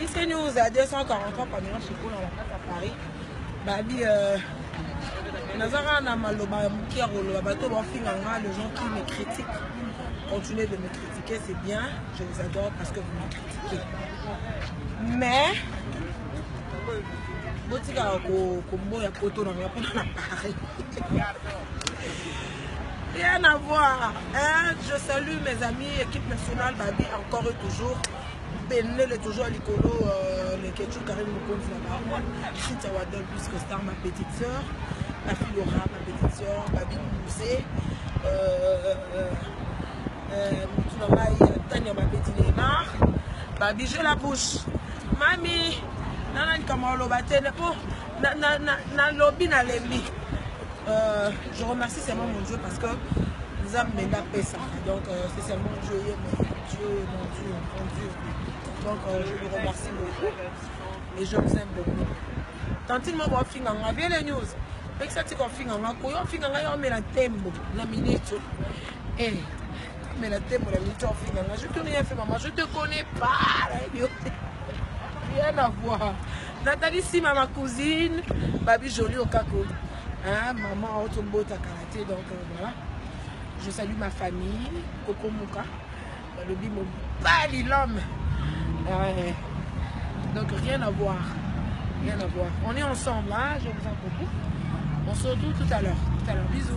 Ici nous à 243 Pamela Chico dans la place à Paris. Babi Nazara na maloba mukiro bateau bafinganga, les gens qui me critiquent. Continuez de me critiquer, c'est bien, je vous adore parce que vous me critiquez. Mais botika kombo ya poto na Paris. Rien à voir. Hein? Je salue mes amis, équipe nationale, Babi, encore et toujours. Benel est toujours à l'icolo, les Ketchou, Karim Moukoundi là-bas. Chita Wadol, plus que star, ma petite soeur. Ma fille Laura, ma petite soeur. Babi Moussé. Tania, ma petite Neymar. Babi, j'ai la bouche. Mami, nana, comment on l'a battu? Na lobby, na lembi. Je remercie seulement mon Dieu parce que nous avons mené ça. Donc c'est seulement Dieu, mon Dieu. Donc je vous remercie beaucoup et je vous aime beaucoup. Tantine moi bon finganga bien les news. Avec ça tu qu'on finganga ko yo finganga yo me la tembo la minute. Eh mais la tembo la minute finganga. Je te rien fait maman, je te connais pas. Rien à voir. Nathalie si ma cousine, Babi Jolie au Kako. Hein, maman Otombo Takarate, donc voilà. Je salue ma famille, Coco Mouka, le bimo bali l'homme. Donc rien à voir, rien à voir. On est ensemble, hein, je vous aime beaucoup. On se retrouve tout à l'heure. Bisous.